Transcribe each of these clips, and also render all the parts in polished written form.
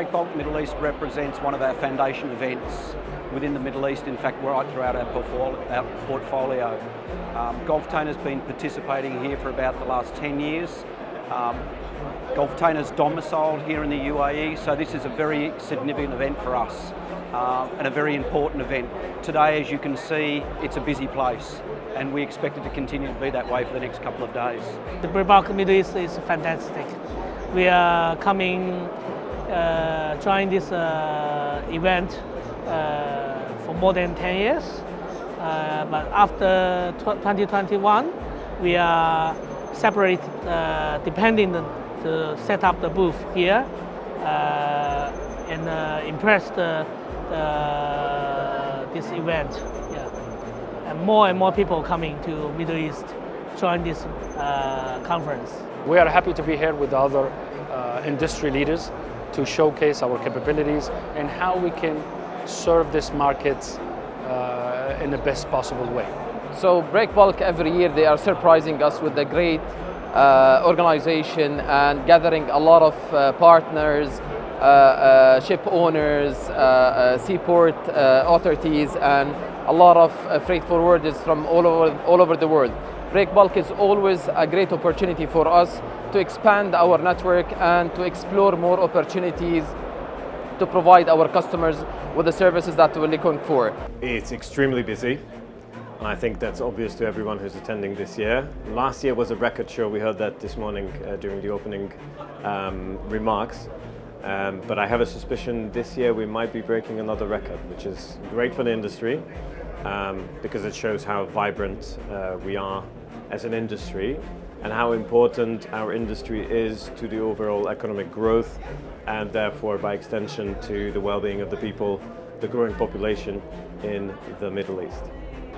Breakbulk Middle East represents one of our foundation events within the Middle East, in fact right throughout our portfolio. Gulftainer's been participating here for about the last 10 years. Gulftainer's domiciled here in the UAE, so this is a very significant event for us and a very important event. Today, as you can see, it's a busy place and we expect it to continue to be that way for the next couple of days. The Breakbulk Middle East is fantastic. We are coming, trying this event for more than 10 years. But after 2021, we are separated, depending to set up the booth here and impress this event. Yeah. And more people coming to Middle East join this conference. We are happy to be here with other industry leaders to showcase our capabilities and how we can serve this market in the best possible way. So Breakbulk, every year they are surprising us with a great organization and gathering a lot of partners, ship owners, seaport authorities, and a lot of freight forwarders from all over the world. Breakbulk is always a great opportunity for us to expand our network and to explore more opportunities to provide our customers with the services that we're looking for. It's extremely busy. I think that's obvious to everyone who's attending this year. Last year was a record show. We heard that this morning during the opening remarks. But I have a suspicion this year we might be breaking another record, which is great for the industry because it shows how vibrant we are as an industry and how important our industry is to the overall economic growth and therefore by extension to the well-being of the people, the growing population in the Middle East.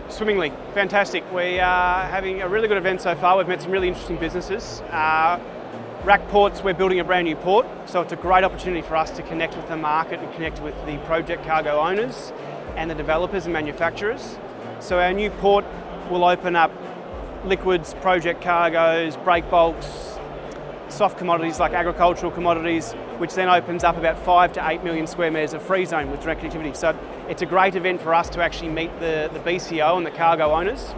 Swimmingly, fantastic. We are having a really good event so far. We've met some really interesting businesses. Rack Ports, we're building a brand new port, so it's a great opportunity for us to connect with the market and connect with the project cargo owners and the developers and manufacturers. So our new port will open up liquids, project cargoes, break bulks, soft commodities like agricultural commodities, which then opens up about 5 to 8 million square metres of free zone with direct connectivity. So it's a great event for us to actually meet the BCO and the cargo owners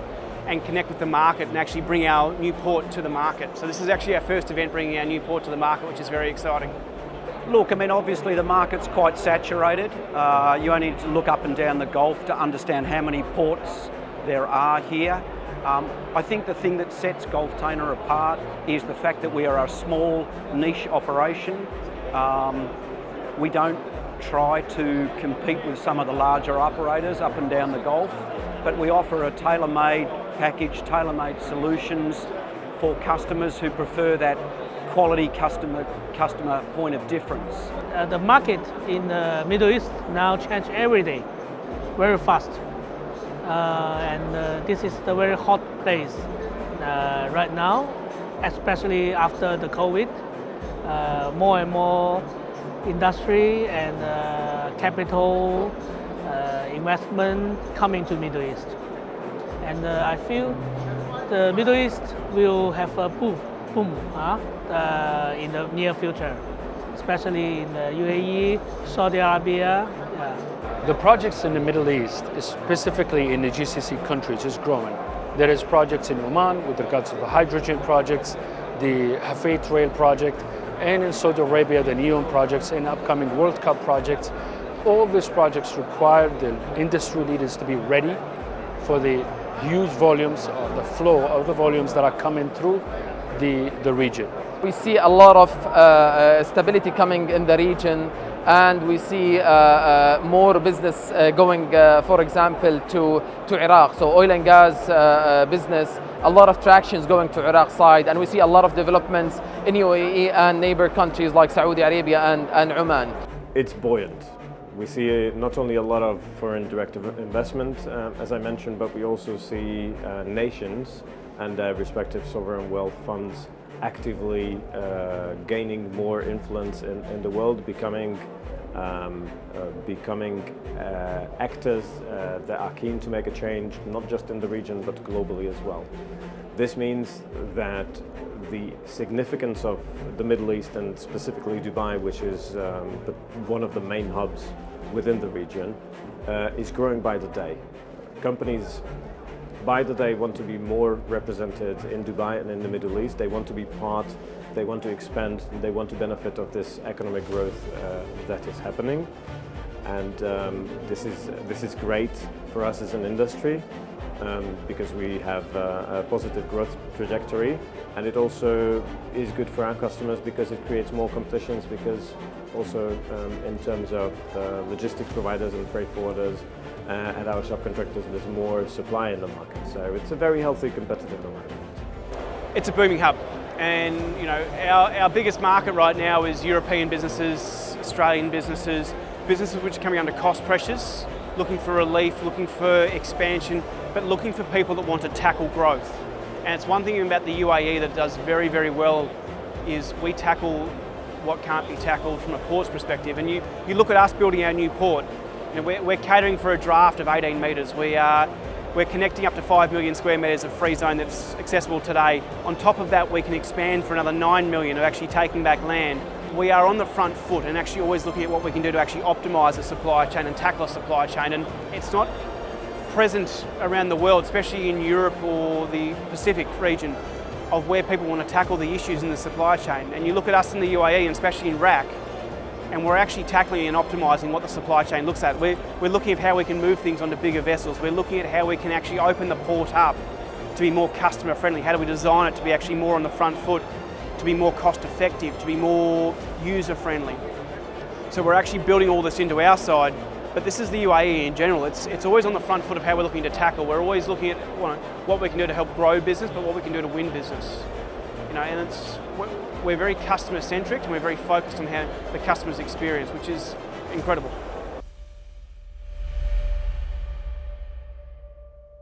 and connect with the market and actually bring our new port to the market. So this is actually our first event bringing our new port to the market, which is very exciting. Look, I mean, obviously the market's quite saturated. You only need to look up and down the Gulf to understand how many ports there are here. I think the thing that sets Gulftainer apart is the fact that we are a small niche operation. We don't try to compete with some of the larger operators up and down the Gulf, but we offer a tailor-made package, tailor-made solutions for customers who prefer that quality customer point of difference. The market in the Middle East now changes every day, very fast. And this is the very hot place right now, especially after the COVID. More and more industry and capital investment coming to Middle East. And I feel the Middle East will have a boom in the near future, especially in the UAE, Saudi Arabia. The projects in the Middle East, specifically in the GCC countries, is growing. There is projects in Oman with regards to the hydrogen projects, the Hafid Rail project, and in Saudi Arabia, the NEOM projects and upcoming World Cup projects. All these projects require the industry leaders to be ready for the huge volumes, or the flow of the volumes that are coming through the region. We see a lot of stability coming in the region, and we see more business going, for example, to Iraq. So oil and gas business, a lot of traction is going to Iraq side, and we see a lot of developments in UAE and neighbor countries like Saudi Arabia and Oman. It's buoyant. We see not only a lot of foreign direct investment, as I mentioned, but we also see nations and respective sovereign wealth funds actively gaining more influence in the world, becoming becoming actors that are keen to make a change, not just in the region, but globally as well. This means that the significance of the Middle East, and specifically Dubai, which is one of the main hubs within the region, is growing by the day. Companies by the day want to be more represented in Dubai and in the Middle East. They want to be part, they want to expand, they want to benefit of this economic growth that is happening. And this is great for us as an industry because we have a positive growth trajectory, and it also is good for our customers because it creates more competitions, because also in terms of logistics providers and freight forwarders and our subcontractors, there's more supply in the market. So it's a very healthy competitive environment. It's a booming hub, and you know our biggest market right now is European businesses, Australian businesses which are coming under cost pressures, looking for relief, looking for expansion, but looking for people that want to tackle growth. And it's one thing about the UAE that does very, very well is we tackle what can't be tackled from a port's perspective. And you look at us building our new port, you know, we're catering for a draft of 18 metres. We're connecting up to 5 million square metres of free zone that's accessible today. On top of that, we can expand for another 9 million of actually taking back land. We are on the front foot and actually always looking at what we can do to actually optimise the supply chain and tackle a supply chain. And it's not present around the world, especially in Europe or the Pacific region, of where people want to tackle the issues in the supply chain. And you look at us in the UAE, and especially in RAC, and we're actually tackling and optimising what the supply chain looks at. We're looking at how we can move things onto bigger vessels. We're looking at how we can actually open the port up to be more customer friendly. How do we design it to be actually more on the front foot, to be more cost effective, to be more user friendly. So we're actually building all this into our side, but this is the UAE in general. It's always on the front foot of how we're looking to tackle. We're always looking at what we can do to help grow business, but what we can do to win business. You know, and we're very customer centric, and we're very focused on how the customer's experience, which is incredible.